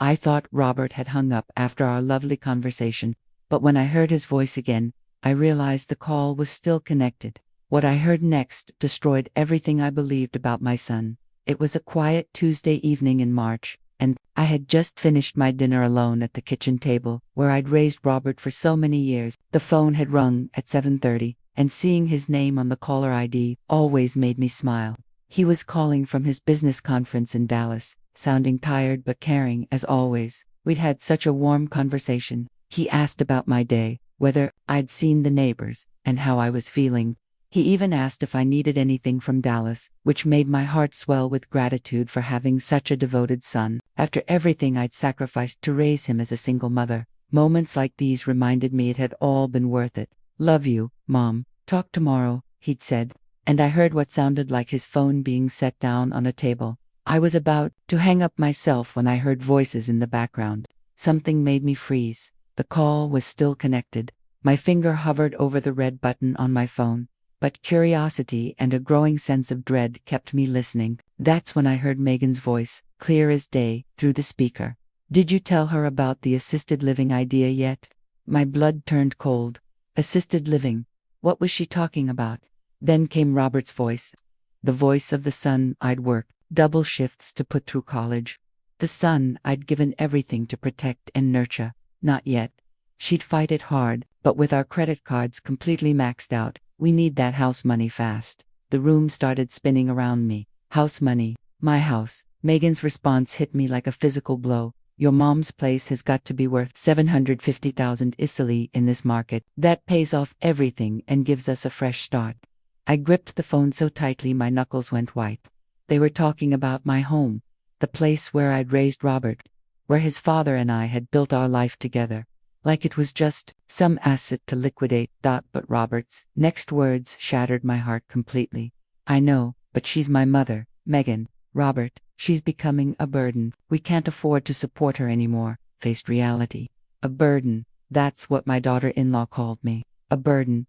I thought Robert had hung up after our lovely conversation, but when I heard his voice again, I realized the call was still connected. What I heard next destroyed everything I believed about my son. It was a quiet Tuesday evening in March, and I had just finished my dinner alone at the kitchen table, where I'd raised Robert for so many years. The phone had rung at 7:30, and seeing his name on the caller ID always made me smile. He was calling from his business conference in Dallas, sounding tired but caring as always. We'd had such a warm conversation. He asked about my day, whether I'd seen the neighbors, and how I was feeling. He even asked if I needed anything from Dallas, which made my heart swell with gratitude for having such a devoted son. After everything I'd sacrificed to raise him as a single mother, moments like these reminded me it had all been worth it. "Love you, Mom. Talk tomorrow," he'd said, and I heard what sounded like his phone being set down on a table. I was about to hang up myself when I heard voices in the background. Something made me freeze. The call was still connected. My finger hovered over the red button on my phone, but curiosity and a growing sense of dread kept me listening. That's when I heard Megan's voice, clear as day, through the speaker. "Did you tell her about the assisted living idea yet?" My blood turned cold. Assisted living. What was she talking about? Then came Robert's voice. The voice of the son I'd worked double shifts to put through college. The son I'd given everything to protect and nurture. Not yet. She'd fight it hard, but with our credit cards completely maxed out, we need that house money fast. The room started spinning around me. House money. My house. Megan's response hit me like a physical blow. "Your mom's place has got to be worth $750,000 easily in this market. That pays off everything and gives us a fresh start." I gripped the phone so tightly my knuckles went white. They were talking about my home, the place where I'd raised Robert, where his father and I had built our life together. Like it was just some asset to liquidate. But Robert's next words shattered my heart completely. "I know, but she's my mother, Megan. Robert, she's becoming a burden. We can't afford to support her anymore." Faced reality. A burden. That's what my daughter-in-law called me. A burden.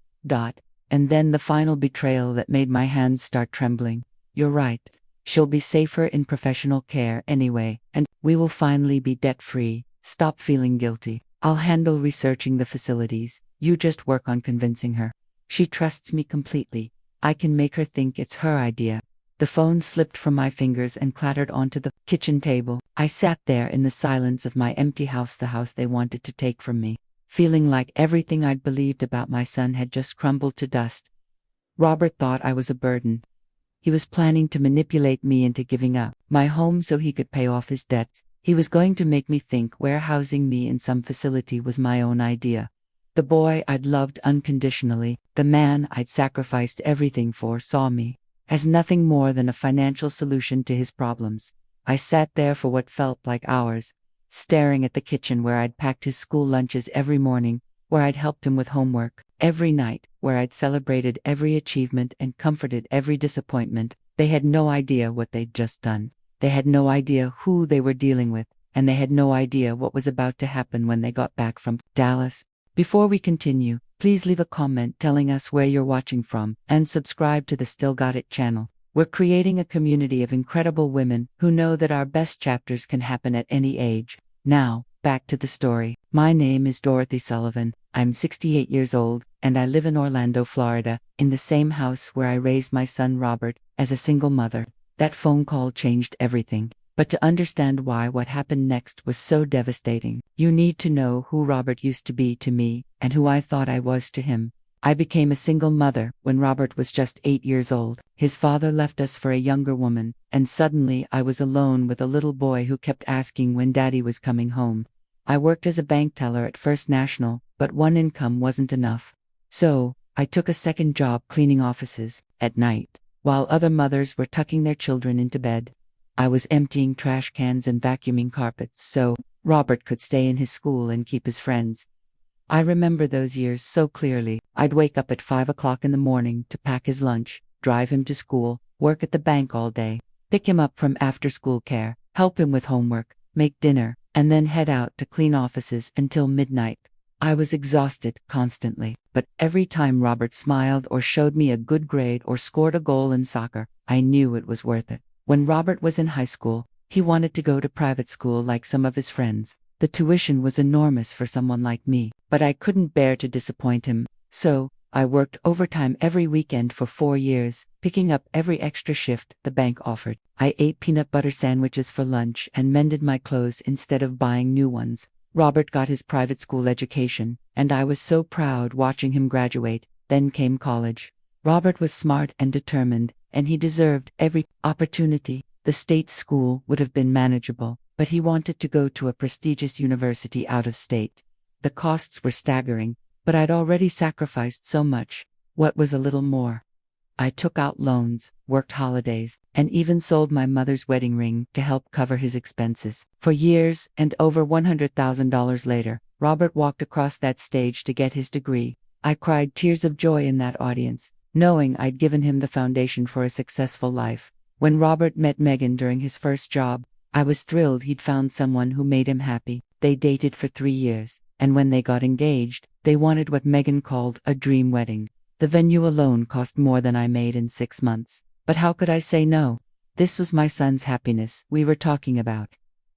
And then the final betrayal that made my hands start trembling. "You're right. She'll be safer in professional care anyway, and we will finally be debt-free. Stop feeling guilty. I'll handle researching the facilities. You just work on convincing her. She trusts me completely. I can make her think it's her idea." The phone slipped from my fingers and clattered onto the kitchen table. I sat there in the silence of my empty house, the house they wanted to take from me, feeling like everything I'd believed about my son had just crumbled to dust. Robert thought I was a burden. He was planning to manipulate me into giving up my home so he could pay off his debts. He was going to make me think warehousing me in some facility was my own idea. The boy I'd loved unconditionally, the man I'd sacrificed everything for, saw me as nothing more than a financial solution to his problems. I sat there for what felt like hours, staring at the kitchen where I'd packed his school lunches every morning, where I'd helped him with homework every night, where I'd celebrated every achievement and comforted every disappointment. They had no idea what they'd just done. They had no idea who they were dealing with, and they had no idea what was about to happen when they got back from Dallas. Before we continue, please leave a comment telling us where you're watching from, and subscribe to the Still Got It channel. We're creating a community of incredible women who know that our best chapters can happen at any age. Now, back to the story. My name is Dorothy Sullivan. I'm 68 years old, and I live in Orlando, Florida, in the same house where I raised my son Robert, as a single mother. That phone call changed everything. But to understand why what happened next was so devastating, you need to know who Robert used to be to me, and who I thought I was to him. I became a single mother when Robert was just 8 years old. His father left us for a younger woman, and suddenly I was alone with a little boy who kept asking when Daddy was coming home. I worked as a bank teller at First National, but one income wasn't enough. So, I took a second job cleaning offices, at night, while other mothers were tucking their children into bed. I was emptying trash cans and vacuuming carpets so Robert could stay in his school and keep his friends. I remember those years so clearly. I'd wake up at 5 o'clock in the morning to pack his lunch, drive him to school, work at the bank all day, pick him up from after-school care, help him with homework, make dinner, and then head out to clean offices until midnight. I was exhausted constantly, but every time Robert smiled or showed me a good grade or scored a goal in soccer, I knew it was worth it. When Robert was in high school, He wanted to go to private school like some of his friends. The tuition was enormous for someone like me, but I couldn't bear to disappoint him. So, I worked overtime every weekend for 4 years, picking up every extra shift the bank offered. I ate peanut butter sandwiches for lunch and mended my clothes instead of buying new ones. Robert got his private school education, and I was so proud watching him graduate. Then came college. Robert was smart and determined, and he deserved every opportunity. The state school would have been manageable, but he wanted to go to a prestigious university out of state. The costs were staggering, but I'd already sacrificed so much. What was a little more? I took out loans, worked holidays, and even sold my mother's wedding ring to help cover his expenses. For years, and over $100,000 later, Robert walked across that stage to get his degree. I cried tears of joy in that audience, knowing I'd given him the foundation for a successful life. When Robert met Megan during his first job, I was thrilled he'd found someone who made him happy. They dated for 3 years, and when they got engaged, they wanted what Megan called a dream wedding. The venue alone cost more than I made in 6 months. But how could I say no? This was my son's happiness we were talking about.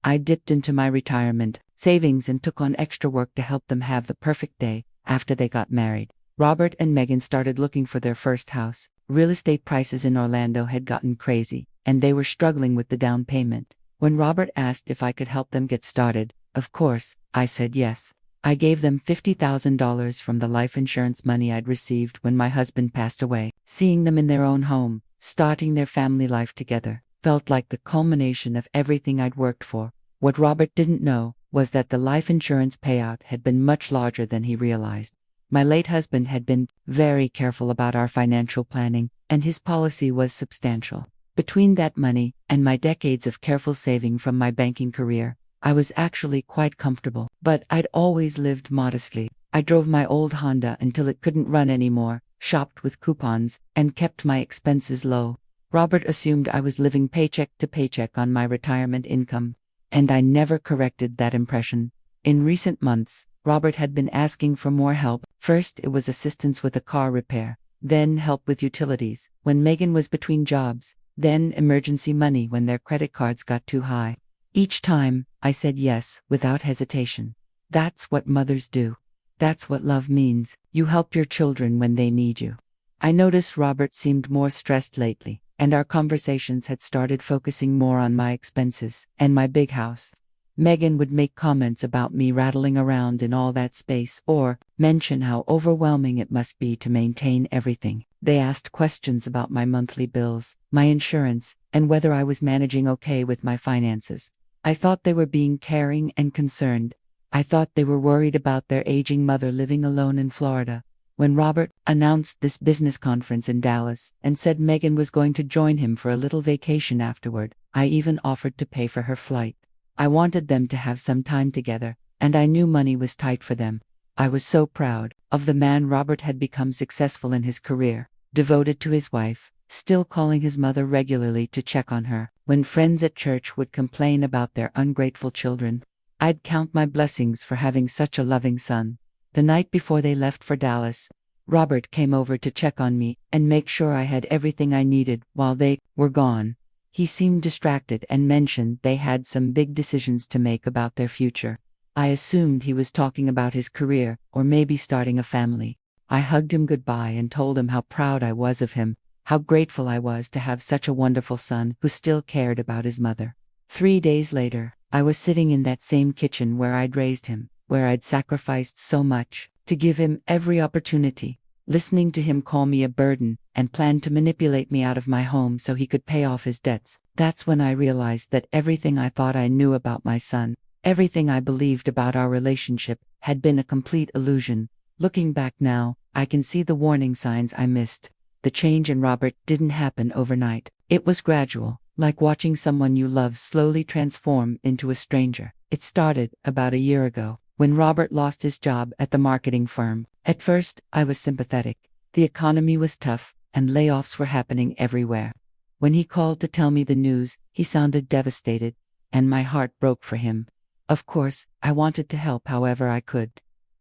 I dipped into my retirement savings and took on extra work to help them have the perfect day after they got married. Robert and Megan started looking for their first house. Real estate prices in Orlando had gotten crazy, and they were struggling with the down payment. When Robert asked if I could help them get started, of course, I said yes. I gave them $50,000 from the life insurance money I'd received when my husband passed away. Seeing them in their own home, starting their family life together, felt like the culmination of everything I'd worked for. What Robert didn't know was that the life insurance payout had been much larger than he realized. My late husband had been very careful about our financial planning, and his policy was substantial. Between that money and my decades of careful saving from my banking career, I was actually quite comfortable. But I'd always lived modestly. I drove my old Honda until it couldn't run anymore, shopped with coupons, and kept my expenses low. Robert assumed I was living paycheck to paycheck on my retirement income, and I never corrected that impression. In recent months, Robert had been asking for more help. First, it was assistance with a car repair, then help with utilities when Megan was between jobs, then emergency money when their credit cards got too high. Each time, I said yes, without hesitation. That's what mothers do. That's what love means. You help your children when they need you. I noticed Robert seemed more stressed lately, and our conversations had started focusing more on my expenses and my big house. Megan would make comments about me rattling around in all that space, or mention how overwhelming it must be to maintain everything. They asked questions about my monthly bills, my insurance, and whether I was managing okay with my finances. I thought they were being caring and concerned. I thought they were worried about their aging mother living alone in Florida. When Robert announced this business conference in Dallas and said Megan was going to join him for a little vacation afterward, I even offered to pay for her flight. I wanted them to have some time together, and I knew money was tight for them. I was so proud of the man Robert had become, successful in his career, devoted to his wife, still calling his mother regularly to check on her. When friends at church would complain about their ungrateful children, I'd count my blessings for having such a loving son. The night before they left for Dallas, Robert came over to check on me and make sure I had everything I needed while they were gone. He seemed distracted and mentioned they had some big decisions to make about their future. I assumed he was talking about his career, or maybe starting a family. I hugged him goodbye and told him how proud I was of him, how grateful I was to have such a wonderful son who still cared about his mother. 3 days later, I was sitting in that same kitchen where I'd raised him, where I'd sacrificed so much to give him every opportunity, listening to him call me a burden and plan to manipulate me out of my home so he could pay off his debts. That's when I realized that everything I thought I knew about my son, everything I believed about our relationship, had been a complete illusion. Looking back now, I can see the warning signs I missed. The change in Robert didn't happen overnight. It was gradual, like watching someone you love slowly transform into a stranger. It started about a year ago, when Robert lost his job at the marketing firm. At first, I was sympathetic. The economy was tough, and layoffs were happening everywhere. When he called to tell me the news, he sounded devastated, and my heart broke for him. Of course, I wanted to help however I could.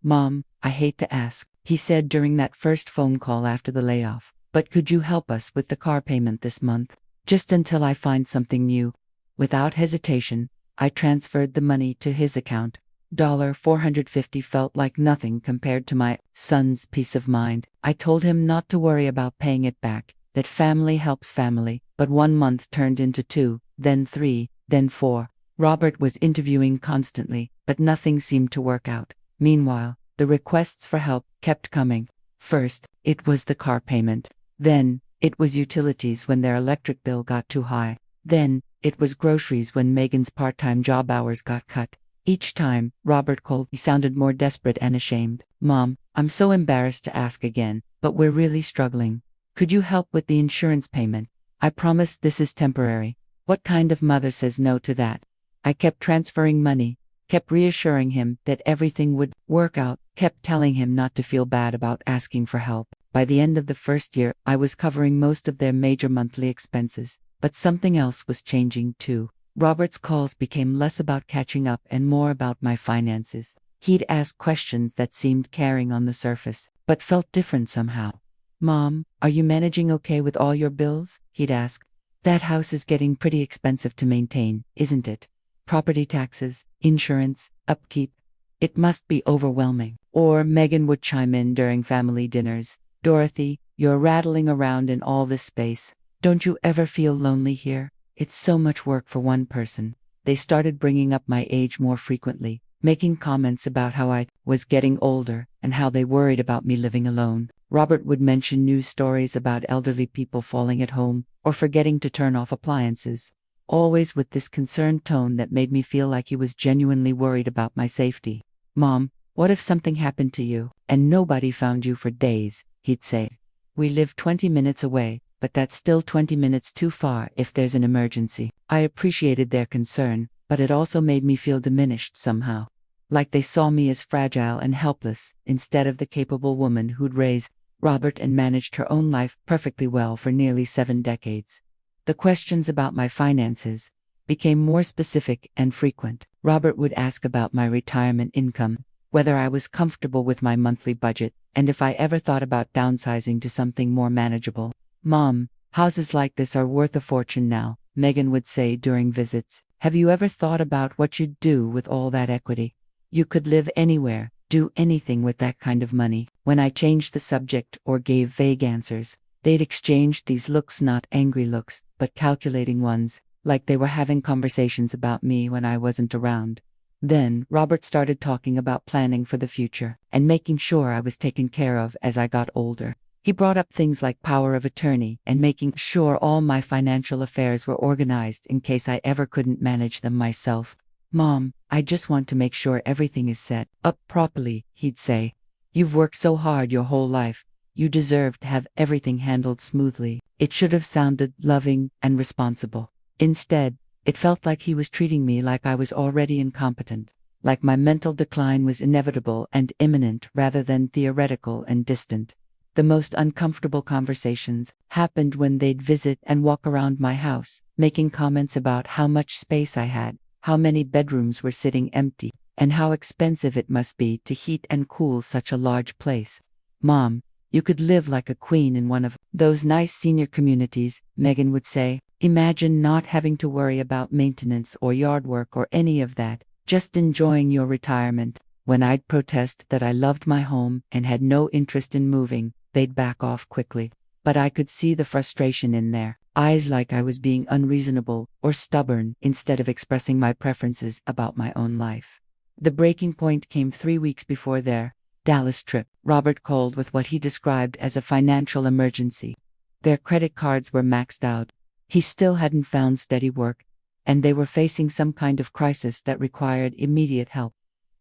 "Mom, I hate to ask," he said during that first phone call after the layoff, "but could you help us with the car payment this month? Just until I find something new." Without hesitation, I transferred the money to his account. $450 felt like nothing compared to my son's peace of mind. I told him not to worry about paying it back, that family helps family, but 1 month turned into 2, then 3, then 4. Robert was interviewing constantly, but nothing seemed to work out. Meanwhile, the requests for help kept coming. First, it was the car payment. Then, it was utilities when their electric bill got too high. Then, it was groceries when Megan's part-time job hours got cut. Each time, Robert called, he sounded more desperate and ashamed. "Mom, I'm so embarrassed to ask again, but we're really struggling. Could you help with the insurance payment? I promise this is temporary." What kind of mother says no to that? I kept transferring money, kept reassuring him that everything would work out, kept telling him not to feel bad about asking for help. By the end of the first year, I was covering most of their major monthly expenses. But something else was changing too. Robert's calls became less about catching up and more about my finances. He'd ask questions that seemed caring on the surface, but felt different somehow. "Mom, are you managing okay with all your bills?" he'd ask. "That house is getting pretty expensive to maintain, isn't it? Property taxes, insurance, upkeep. It must be overwhelming." Or Megan would chime in during family dinners. "Dorothy, you're rattling around in all this space. Don't you ever feel lonely here? It's so much work for one person." They started bringing up my age more frequently, making comments about how I was getting older and how they worried about me living alone. Robert would mention news stories about elderly people falling at home or forgetting to turn off appliances, always with this concerned tone that made me feel like he was genuinely worried about my safety. "Mom, what if something happened to you and nobody found you for days?" he'd say. "We live 20 minutes away, but that's still 20 minutes too far if there's an emergency." I appreciated their concern, but it also made me feel diminished somehow. Like they saw me as fragile and helpless, instead of the capable woman who'd raised Robert and managed her own life perfectly well for nearly 7 decades. The questions about my finances became more specific and frequent. Robert would ask about my retirement income, whether I was comfortable with my monthly budget, and if I ever thought about downsizing to something more manageable. "Mom, houses like this are worth a fortune now," Megan would say during visits. "Have you ever thought about what you'd do with all that equity? You could live anywhere, do anything with that kind of money." When I changed the subject or gave vague answers, they'd exchange these looks, not angry looks, but calculating ones, like they were having conversations about me when I wasn't around. Then, Robert started talking about planning for the future and making sure I was taken care of as I got older. He brought up things like power of attorney and making sure all my financial affairs were organized in case I ever couldn't manage them myself. "Mom, I just want to make sure everything is set up properly," he'd say. "You've worked so hard your whole life. You deserve to have everything handled smoothly." It should have sounded loving and responsible. Instead, it felt like he was treating me like I was already incompetent, like my mental decline was inevitable and imminent rather than theoretical and distant. The most uncomfortable conversations happened when they'd visit and walk around my house, making comments about how much space I had, how many bedrooms were sitting empty, and how expensive it must be to heat and cool such a large place. "Mom, you could live like a queen in one of those nice senior communities," Megan would say. "Imagine not having to worry about maintenance or yard work or any of that, just enjoying your retirement." When I'd protest that I loved my home and had no interest in moving, they'd back off quickly. But I could see the frustration in their eyes, like I was being unreasonable or stubborn instead of expressing my preferences about my own life. The breaking point came 3 weeks before their Dallas trip. Robert called with what he described as a financial emergency. Their credit cards were maxed out. He still hadn't found steady work, and they were facing some kind of crisis that required immediate help.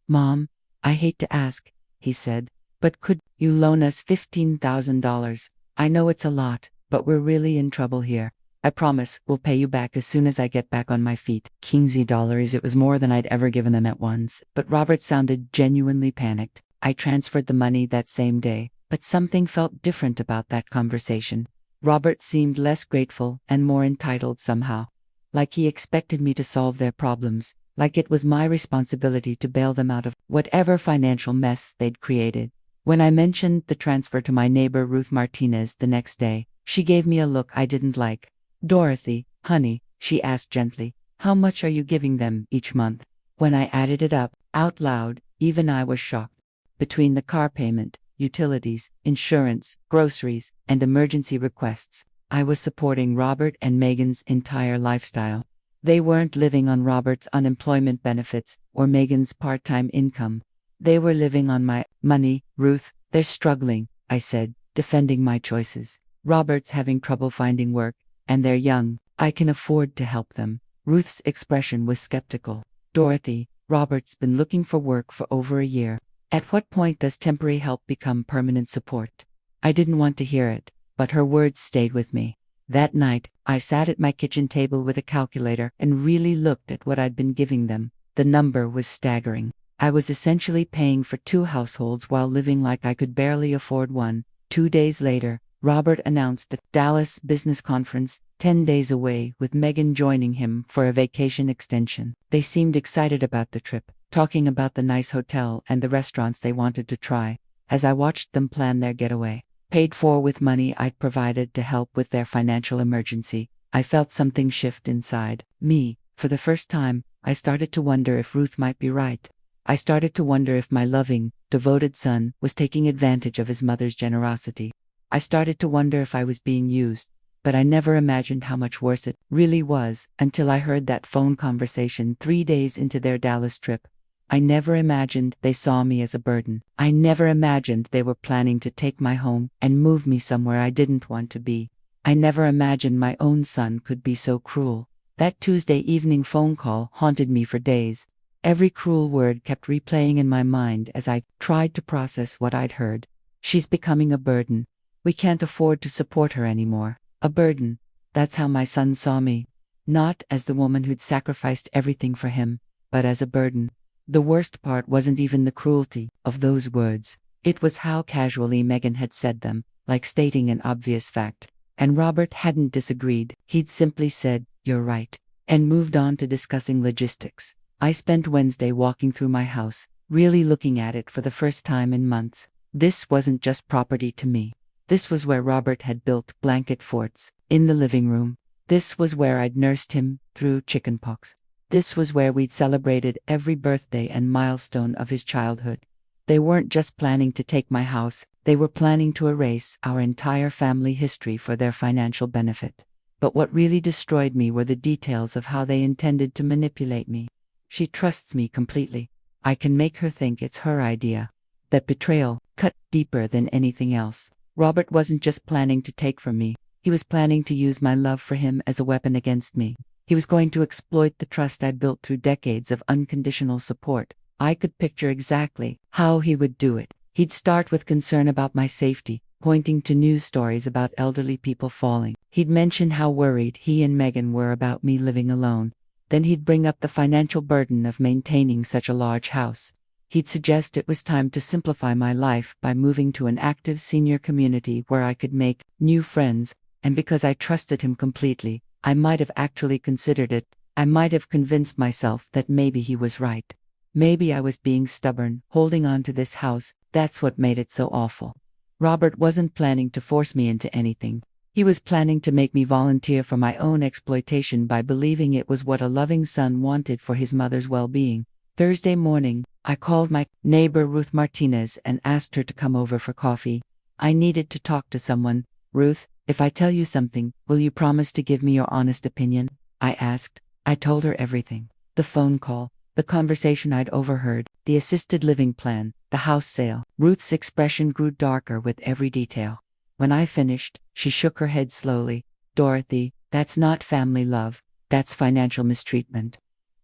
"Mom, I hate to ask," he said, "but could you loan us $15,000? I know it's a lot, but we're really in trouble here. I promise we'll pay you back as soon as I get back on my feet." $15. It was more than I'd ever given them at once, but Robert sounded genuinely panicked. I transferred the money that same day, but something felt different about that conversation. Robert seemed less grateful and more entitled somehow, like he expected me to solve their problems, like it was my responsibility to bail them out of whatever financial mess they'd created. When I mentioned the transfer to my neighbor Ruth Martinez the next day, she gave me a look I didn't like. "Dorothy, honey," she asked gently, How much are you giving them each month? When I added it up, out loud, even I was shocked. Between the car payment, utilities, insurance, groceries, and emergency requests, I was supporting Robert and Megan's entire lifestyle. They weren't living on Robert's unemployment benefits or Megan's part-time income. They were living on my money. Ruth, they're struggling, I said, defending my choices. Robert's having trouble finding work, and they're young. I can afford to help them. Ruth's expression was skeptical. Dorothy, Robert's been looking for work for over a year. At what point does temporary help become permanent support? I didn't want to hear it, but her words stayed with me. That night, I sat at my kitchen table with a calculator and really looked at what I'd been giving them. The number was staggering. I was essentially paying for 2 households while living like I could barely afford one. 2 days later, Robert announced the Dallas Business Conference, 10 days away, with Megan joining him for a vacation extension. They seemed excited about the trip, talking about the nice hotel and the restaurants they wanted to try. As I watched them plan their getaway, paid for with money I'd provided to help with their financial emergency, I felt something shift inside me. For the first time, I started to wonder if Ruth might be right. I started to wonder if my loving, devoted son was taking advantage of his mother's generosity. I started to wonder if I was being used, but I never imagined how much worse it really was until I heard that phone conversation 3 days into their Dallas trip. I never imagined they saw me as a burden. I never imagined they were planning to take my home and move me somewhere I didn't want to be. I never imagined my own son could be so cruel. That Tuesday evening phone call haunted me for days. Every cruel word kept replaying in my mind as I tried to process what I'd heard. She's becoming a burden. We can't afford to support her anymore. A burden. That's how my son saw me. Not as the woman who'd sacrificed everything for him, but as a burden. The worst part wasn't even the cruelty of those words. It was how casually Megan had said them, like stating an obvious fact. And Robert hadn't disagreed. He'd simply said, "You're right," and moved on to discussing logistics. I spent Wednesday walking through my house, really looking at it for the first time in months. This wasn't just property to me. This was where Robert had built blanket forts, in the living room. This was where I'd nursed him through chickenpox. This was where we'd celebrated every birthday and milestone of his childhood. They weren't just planning to take my house, they were planning to erase our entire family history for their financial benefit. But what really destroyed me were the details of how they intended to manipulate me. She trusts me completely. I can make her think it's her idea. That betrayal cut deeper than anything else. Robert wasn't just planning to take from me, he was planning to use my love for him as a weapon against me. He was going to exploit the trust I built through decades of unconditional support. I could picture exactly how he would do it. He'd start with concern about my safety, pointing to news stories about elderly people falling. He'd mention how worried he and Megan were about me living alone. Then he'd bring up the financial burden of maintaining such a large house. He'd suggest it was time to simplify my life by moving to an active senior community where I could make new friends, and because I trusted him completely, I might have actually considered it. I might have convinced myself that maybe he was right. Maybe I was being stubborn, holding on to this house. That's what made it so awful. Robert wasn't planning to force me into anything. He was planning to make me volunteer for my own exploitation by believing it was what a loving son wanted for his mother's well-being. Thursday morning, I called my neighbor Ruth Martinez and asked her to come over for coffee. I needed to talk to someone. "Ruth, if I tell you something, will you promise to give me your honest opinion?" I asked. I told her everything. The phone call, the conversation I'd overheard, the assisted living plan, the house sale. Ruth's expression grew darker with every detail. When I finished, she shook her head slowly. "Dorothy, that's not family love. That's financial mistreatment."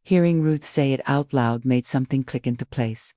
Hearing Ruth say it out loud made something click into place.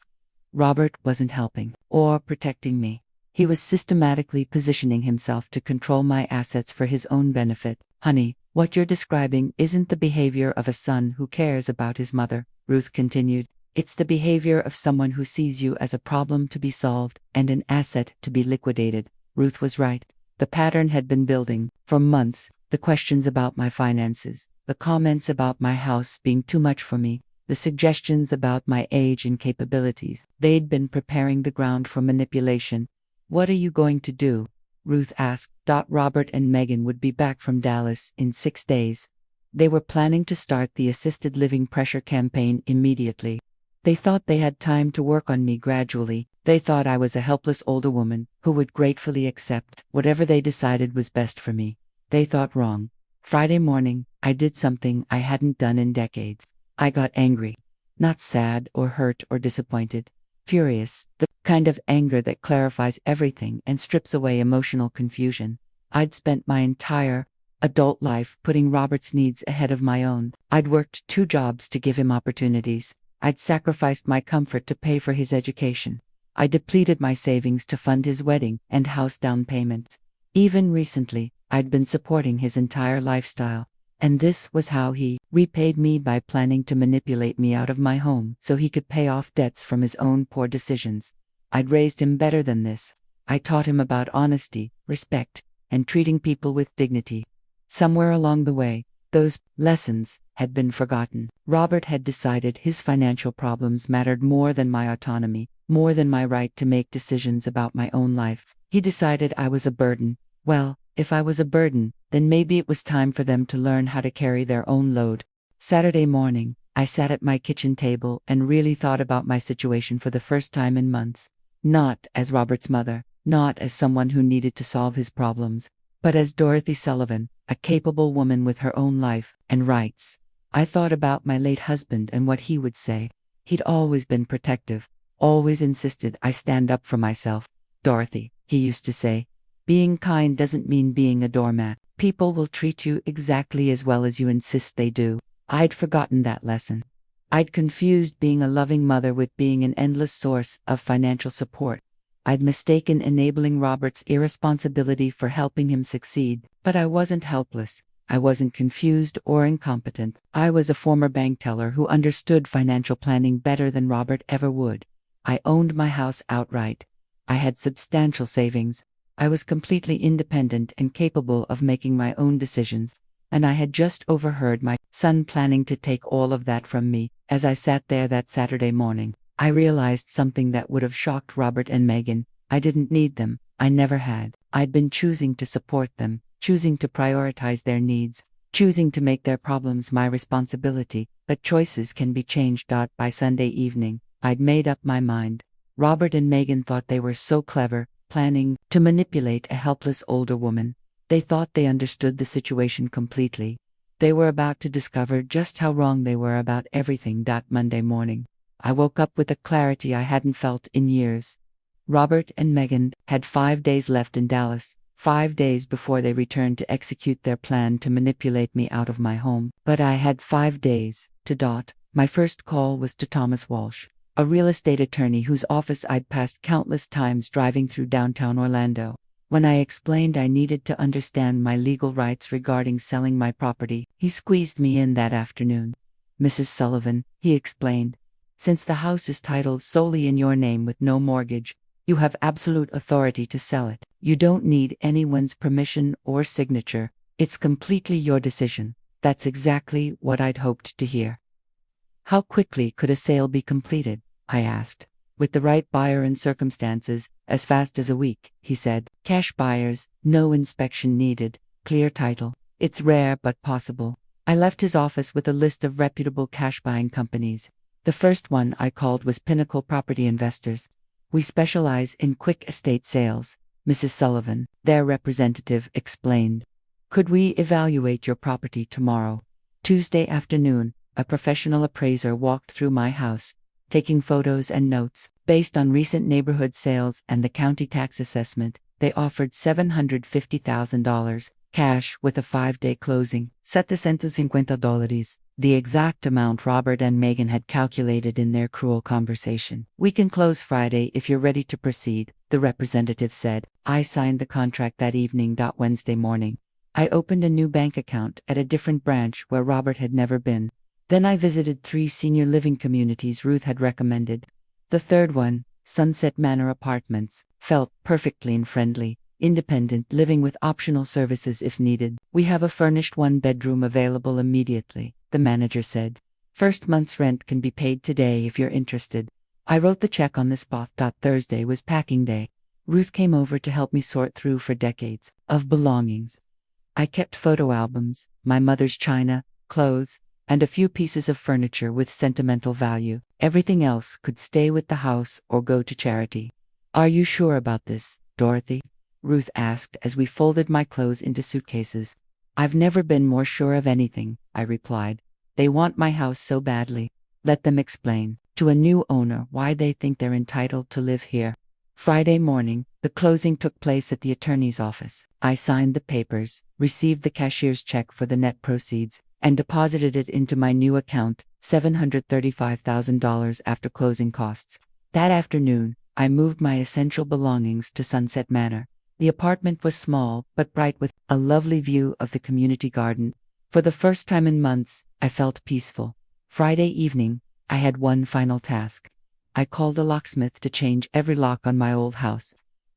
Robert wasn't helping or protecting me. He was systematically positioning himself to control my assets for his own benefit. "Honey, what you're describing isn't the behavior of a son who cares about his mother," Ruth continued. "It's the behavior of someone who sees you as a problem to be solved and an asset to be liquidated." Ruth was right. The pattern had been building for months. The questions about my finances, the comments about my house being too much for me, the suggestions about my age and capabilities. They'd been preparing the ground for manipulation. "What are you going to do?" Ruth asked. Robert and Megan would be back from Dallas in 6 days. They were planning to start the assisted living pressure campaign immediately. They thought they had time to work on me gradually. They thought I was a helpless older woman who would gratefully accept whatever they decided was best for me. They thought wrong. Friday morning, I did something I hadn't done in decades. I got angry. Not sad or hurt or disappointed. Furious, the kind of anger that clarifies everything and strips away emotional confusion. I'd spent my entire adult life putting Robert's needs ahead of my own. I'd worked 2 jobs to give him opportunities. I'd sacrificed my comfort to pay for his education. I depleted my savings to fund his wedding and house down payments. Even recently, I'd been supporting his entire lifestyle. And this was how he repaid me, by planning to manipulate me out of my home so he could pay off debts from his own poor decisions. I'd raised him better than this. I taught him about honesty, respect, and treating people with dignity. Somewhere along the way, those lessons had been forgotten. Robert had decided his financial problems mattered more than my autonomy, more than my right to make decisions about my own life. He decided I was a burden. Well, if I was a burden, then maybe it was time for them to learn how to carry their own load. Saturday morning, I sat at my kitchen table and really thought about my situation for the first time in months. Not as Robert's mother, not as someone who needed to solve his problems, but as Dorothy Sullivan, a capable woman with her own life and rights. I thought about my late husband and what he would say. He'd always been protective, always insisted I stand up for myself. Dorothy, he used to say, being kind doesn't mean being a doormat. People will treat you exactly as well as you insist they do. I'd forgotten that lesson. I'd confused being a loving mother with being an endless source of financial support. I'd mistaken enabling Robert's irresponsibility for helping him succeed. But I wasn't helpless. I wasn't confused or incompetent. I was a former bank teller who understood financial planning better than Robert ever would. I owned my house outright. I had substantial savings. I was completely independent and capable of making my own decisions. And I had just overheard my son planning to take all of that from me. As I sat there that Saturday morning, I realized something that would have shocked Robert and Megan. I didn't need them. I never had. I'd been choosing to support them, choosing to prioritize their needs, choosing to make their problems my responsibility. But choices can be changed. By Sunday evening, I'd made up my mind. Robert and Megan thought they were so clever, planning to manipulate a helpless older woman. They thought they understood the situation completely. They were about to discover just how wrong they were about everything. Monday morning, I woke up with a clarity I hadn't felt in years. Robert and Megan had 5 days left in Dallas, 5 days before they returned to execute their plan to manipulate me out of my home. But I had 5 days to dot. My first call was to Thomas Walsh, a real estate attorney whose office I'd passed countless times driving through downtown Orlando. When I explained I needed to understand my legal rights regarding selling my property, he squeezed me in that afternoon. Mrs. Sullivan, he explained, since the house is titled solely in your name with no mortgage, you have absolute authority to sell it. You don't need anyone's permission or signature. It's completely your decision. That's exactly what I'd hoped to hear. How quickly could a sale be completed? I asked. With the right buyer and circumstances, as fast as a week, he said. Cash buyers, no inspection needed, clear title. It's rare but possible. I left his office with a list of reputable cash buying companies. The first one I called was Pinnacle Property Investors. We specialize in quick estate sales, Mrs. Sullivan, their representative, explained. Could we evaluate your property tomorrow? Tuesday afternoon, a professional appraiser walked through my house, taking photos and notes. Based on recent neighborhood sales and the county tax assessment, they offered $750,000, cash with a 5-day closing. $750, the exact amount Robert and Megan had calculated in their cruel conversation. We can close Friday if you're ready to proceed, the representative said. I signed the contract that evening. Wednesday morning, I opened a new bank account at a different branch where Robert had never been. Then I visited 3 senior living communities Ruth had recommended. The third one, Sunset Manor Apartments, felt perfectly friendly, independent living with optional services if needed. We have a furnished 1-bedroom available immediately, the manager said. First month's rent can be paid today if you're interested. I wrote the check on the spot. Thursday was packing day. Ruth came over to help me sort through for decades of belongings. I kept photo albums, my mother's china, clothes, and a few pieces of furniture with sentimental value. Everything else could stay with the house or go to charity. Are you sure about this, Dorothy? Ruth asked as we folded my clothes into suitcases. I've never been more sure of anything, I replied. They want my house so badly. Let them explain to a new owner why they think they're entitled to live here. Friday morning, the closing took place at the attorney's office. I signed the papers, received the cashier's check for the net proceeds, and deposited it into my new account, $735,000 after closing costs. That afternoon, I moved my essential belongings to Sunset Manor. The apartment was small but bright with a lovely view of the community garden. For the first time in months, I felt peaceful. Friday evening, I had one final task. I called a locksmith to change every lock on my old house.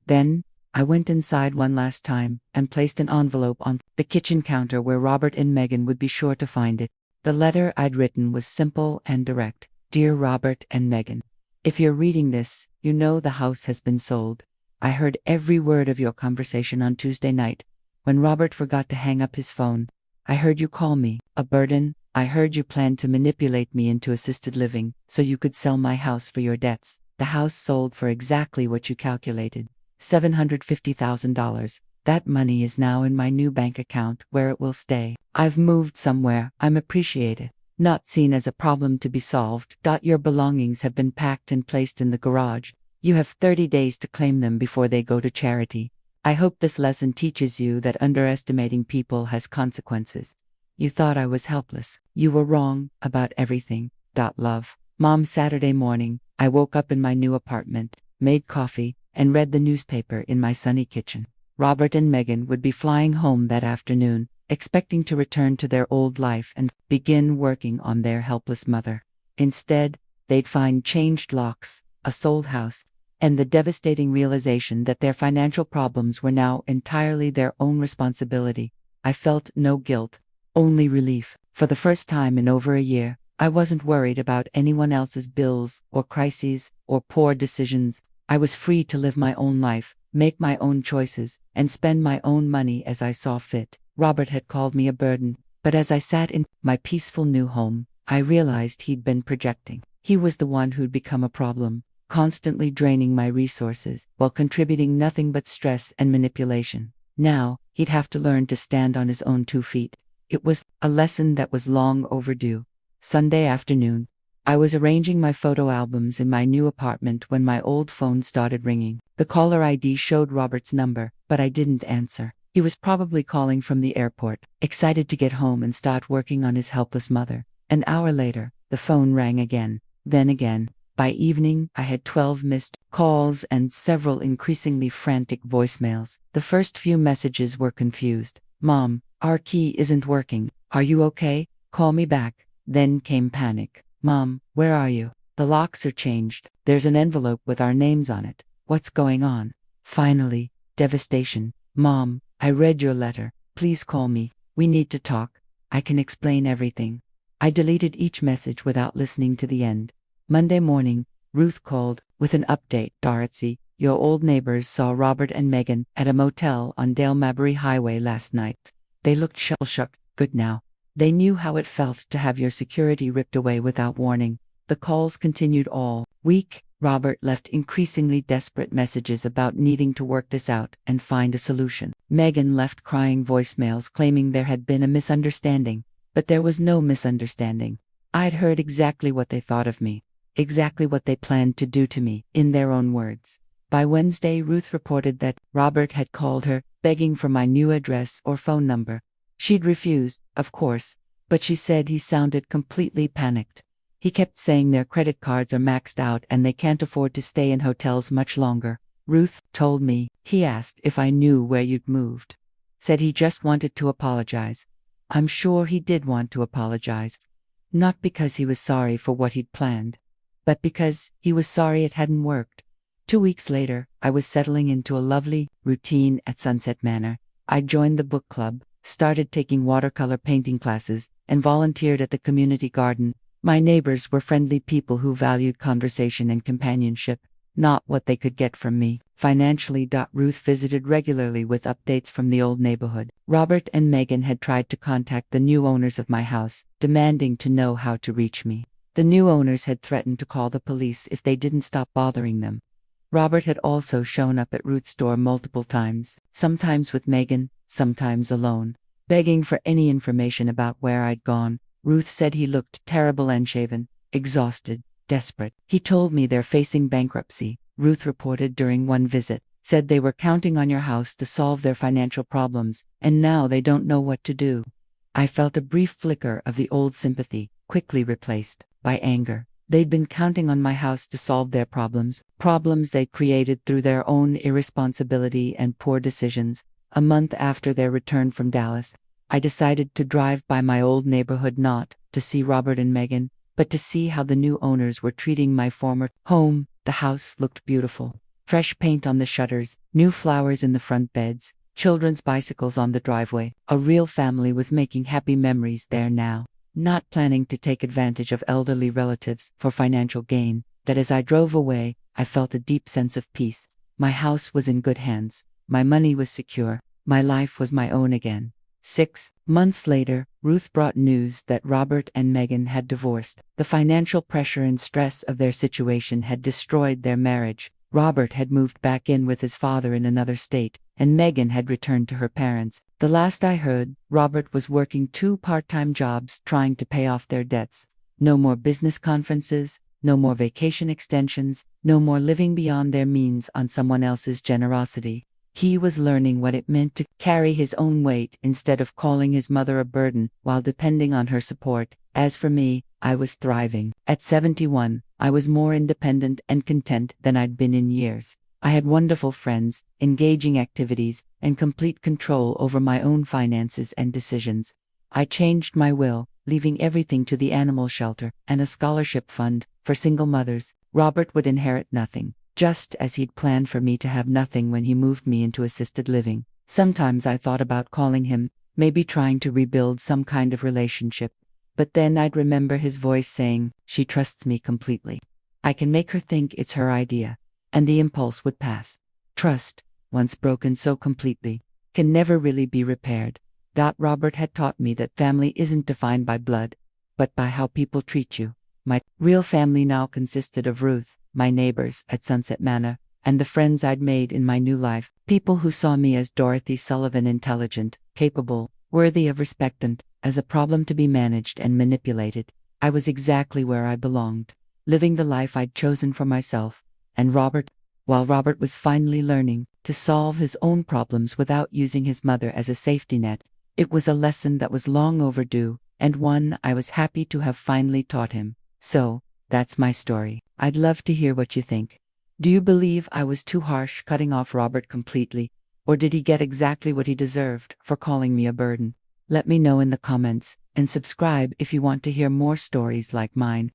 Then, I went inside one last time and placed an envelope on the kitchen counter where Robert and Megan would be sure to find it. The letter I'd written was simple and direct. Dear Robert and Megan, if you're reading this, you know the house has been sold. I heard every word of your conversation on Tuesday night, when Robert forgot to hang up his phone. I heard you call me a burden. I heard you planned to manipulate me into assisted living so you could sell my house for your debts. The house sold for exactly what you calculated, $750,000. That money is now in my new bank account where it will stay. I've moved somewhere. I'm appreciated, not seen as a problem to be solved. Your belongings have been packed and placed in the garage. You have 30 days to claim them before they go to charity. I hope this lesson teaches you that underestimating people has consequences. You thought I was helpless. You were wrong about everything. Love. Mom. Saturday morning, I woke up in my new apartment, made coffee, and read the newspaper in my sunny kitchen. Robert and Megan would be flying home that afternoon, expecting to return to their old life and begin working on their helpless mother. Instead, they'd find changed locks, a sold house, and the devastating realization that their financial problems were now entirely their own responsibility. I felt no guilt, only relief. For the first time in over a year, I wasn't worried about anyone else's bills or crises or poor decisions. I was free to live my own life, make my own choices, and spend my own money as I saw fit. Robert had called me a burden, but as I sat in my peaceful new home, I realized he'd been projecting. He was the one who'd become a problem, constantly draining my resources while contributing nothing but stress and manipulation. Now, he'd have to learn to stand on his own 2 feet. It was a lesson that was long overdue. Sunday afternoon, I was arranging my photo albums in my new apartment when my old phone started ringing. The caller ID showed Robert's number, but I didn't answer. He was probably calling from the airport, excited to get home and start working on his helpless mother. An hour later, the phone rang again, then again. By evening, I had 12 missed calls and several increasingly frantic voicemails. The first few messages were confused. Mom, our key isn't working. Are you okay? Call me back. Then came panic. Mom, where are you? The locks are changed. There's an envelope with our names on it. What's going on? Finally, devastation. Mom, I read your letter. Please call me. We need to talk. I can explain everything. I deleted each message without listening to the end. Monday morning, Ruth called with an update. Dorothy, your old neighbors saw Robert and Megan at a motel on Dale Mabry Highway last night. They looked shell-shocked. Good now. They knew how it felt to have your security ripped away without warning. The calls continued all week. Robert left increasingly desperate messages about needing to work this out and find a solution. Megan left crying voicemails claiming there had been a misunderstanding, but there was no misunderstanding. I'd heard exactly what they thought of me. Exactly what they planned to do to me, in their own words. By Wednesday, Ruth reported that Robert had called her, begging for my new address or phone number. She'd refused, of course, but she said he sounded completely panicked. He kept saying their credit cards are maxed out and they can't afford to stay in hotels much longer. Ruth told me he asked if I knew where you'd moved. Said he just wanted to apologize. I'm sure he did want to apologize. Not because he was sorry for what he'd planned, but because he was sorry it hadn't worked. 2 weeks later, I was settling into a lovely routine at Sunset Manor. I joined the book club, started taking watercolor painting classes, and volunteered at the community garden. My neighbors were friendly people who valued conversation and companionship. not what they could get from me. Financially. Ruth visited regularly with updates from the old neighborhood. Robert and Megan had tried to contact the new owners of my house, demanding to know how to reach me. The new owners had threatened to call the police if they didn't stop bothering them. Robert had also shown up at Ruth's door multiple times, sometimes with Megan, sometimes alone, begging for any information about where I'd gone. Ruth said he looked terrible and shaven, exhausted, desperate. He told me they're facing bankruptcy, Ruth reported during one visit, said they were counting on your house to solve their financial problems, and now they don't know what to do. I felt a brief flicker of the old sympathy, quickly replaced by anger. They'd been counting on my house to solve their problems they'd created through their own irresponsibility and poor decisions. A month after their return from Dallas, I decided to drive by my old neighborhood, not to see Robert and Megan, but to see how the new owners were treating my former home. The house looked beautiful. Fresh paint on the shutters, new flowers in the front beds, children's bicycles on the driveway. A real family was making happy memories there now, not planning to take advantage of elderly relatives for financial gain. That as I drove away, I felt a deep sense of peace. My house was in good hands. My money was secure. My life was my own again. 6 months later, Ruth brought news that Robert and Megan had divorced. The financial pressure and stress of their situation had destroyed their marriage. Robert had moved back in with his father in another state, and Megan had returned to her parents. The last I heard, Robert was working 2 part-time jobs trying to pay off their debts. No more business conferences, no more vacation extensions, no more living beyond their means on someone else's generosity. He was learning what it meant to carry his own weight instead of calling his mother a burden while depending on her support. As for me, I was thriving. At 71, I was more independent and content than I'd been in years. I had wonderful friends, engaging activities, and complete control over my own finances and decisions. I changed my will, leaving everything to the animal shelter and a scholarship fund for single mothers. Robert would inherit nothing, just as he'd planned for me to have nothing when he moved me into assisted living. Sometimes I thought about calling him, maybe trying to rebuild some kind of relationship. But then I'd remember his voice saying, "She trusts me completely. I can make her think it's her idea." And the impulse would pass. Trust, once broken so completely, can never really be repaired. Robert had taught me that family isn't defined by blood, but by how people treat you. My real family now consisted of Ruth, my neighbors at Sunset Manor, and the friends I'd made in my new life, people who saw me as Dorothy Sullivan, intelligent, capable, worthy of respect, and as a problem to be managed and manipulated. I was exactly where I belonged, living the life I'd chosen for myself. And while Robert was finally learning to solve his own problems without using his mother as a safety net, it was a lesson that was long overdue, and one I was happy to have finally taught him. So, that's my story. I'd love to hear what you think. Do you believe I was too harsh cutting off Robert completely, or did he get exactly what he deserved for calling me a burden? Let me know in the comments, and subscribe if you want to hear more stories like mine.